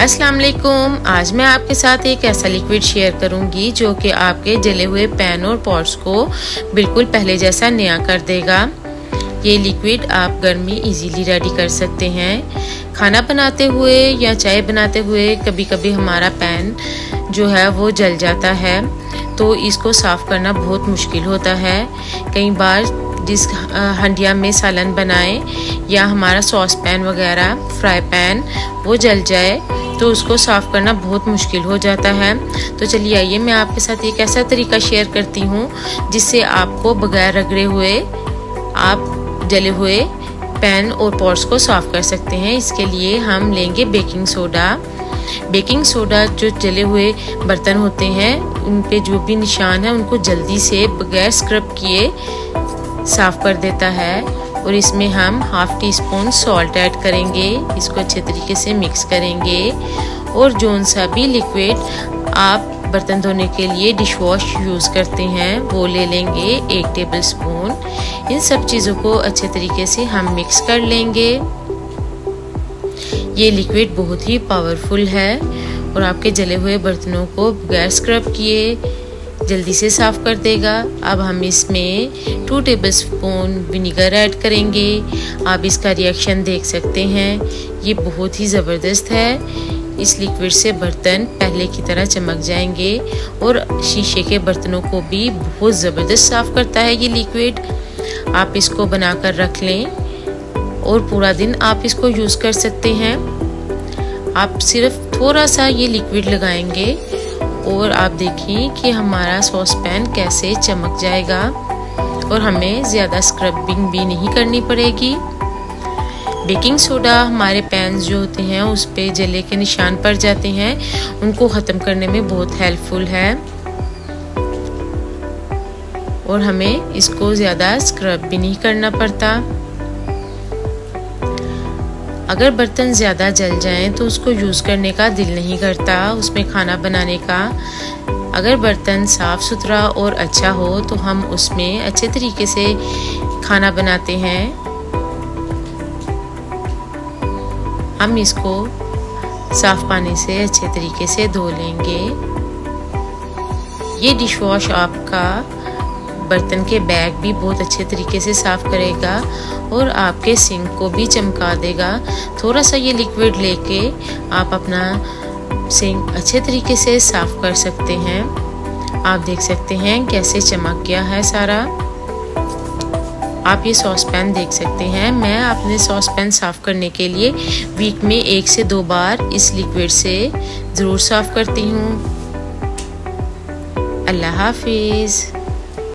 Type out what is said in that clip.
अस्सलाम वालेकुम। आज मैं आपके साथ एक ऐसा लिक्विड शेयर करूंगी जो कि आपके जले हुए पैन और पॉट्स को बिल्कुल पहले जैसा नया कर देगा। ये लिक्विड आप घर में इजीली रेडी कर सकते हैं। खाना बनाते हुए या चाय बनाते हुए कभी कभी हमारा पैन जो है वो जल जाता है, तो इसको साफ़ करना बहुत मुश्किल होता है। कई बार जिस हंडिया में सालन बनाएं या हमारा सॉस पैन वगैरह फ्राई पैन वो जल जाए तो उसको साफ़ करना बहुत मुश्किल हो जाता है। तो चलिए आइए मैं आपके साथ एक ऐसा तरीका शेयर करती हूँ जिससे आपको बगैर रगड़े हुए आप जले हुए पैन और पॉट्स को साफ़ कर सकते हैं। इसके लिए हम लेंगे बेकिंग सोडा। बेकिंग सोडा जो जले हुए बर्तन होते हैं उन पे जो भी निशान है उनको जल्दी से बगैर स्क्रब किए साफ़ कर देता है। और इसमें हम half tea spoon salt add करेंगे, इसको अच्छे तरीके से मिक्स करेंगे। और जौन सा भी लिक्विड आप बर्तन धोने के लिए डिश वॉश यूज़ करते हैं वो ले लेंगे 1 टेबल स्पून। इन सब चीज़ों को अच्छे तरीके से हम मिक्स कर लेंगे। ये लिक्विड बहुत ही पावरफुल है और आपके जले हुए बर्तनों को बगैर स्क्रब किए जल्दी से साफ़ कर देगा। अब हम इसमें 2 टेबल स्पून विनीगर ऐड करेंगे। आप इसका रिएक्शन देख सकते हैं, ये बहुत ही ज़बरदस्त है। इस लिक्विड से बर्तन पहले की तरह चमक जाएंगे और शीशे के बर्तनों को भी बहुत ज़बरदस्त साफ़ करता है ये लिक्विड। आप इसको बनाकर रख लें और पूरा दिन आप इसको यूज़ कर सकते हैं। आप सिर्फ थोड़ा सा ये लिक्विड लगाएंगे और आप देखिए कि हमारा सॉस पैन कैसे चमक जाएगा और हमें ज़्यादा स्क्रबिंग भी नहीं करनी पड़ेगी। बेकिंग सोडा हमारे पैन जो होते हैं उस पे जले के निशान पड़ जाते हैं, उनको ख़त्म करने में बहुत हेल्पफुल है और हमें इसको ज़्यादा स्क्रब भी नहीं करना पड़ता। अगर बर्तन ज़्यादा जल जाएं तो उसको यूज़ करने का दिल नहीं करता, उसमें खाना बनाने का। अगर बर्तन साफ़ सुथरा और अच्छा हो तो हम उसमें अच्छे तरीके से खाना बनाते हैं। हम इसको साफ़ पानी से अच्छे तरीके से धो लेंगे। ये डिश वॉश आपका बर्तन के बैग भी बहुत अच्छे तरीके से साफ़ करेगा और आपके सिंक को भी चमका देगा। थोड़ा सा ये लिक्विड लेके आप अपना सिंक अच्छे तरीके से साफ़ कर सकते हैं। आप देख सकते हैं कैसे चमक गया है सारा। आप ये सॉस पैन देख सकते हैं। मैं अपने सॉस पैन साफ़ करने के लिए वीक में 1 से 2 बार इस लिक्विड से ज़रूर साफ़ करती हूँ। अल्लाह हाफिज़।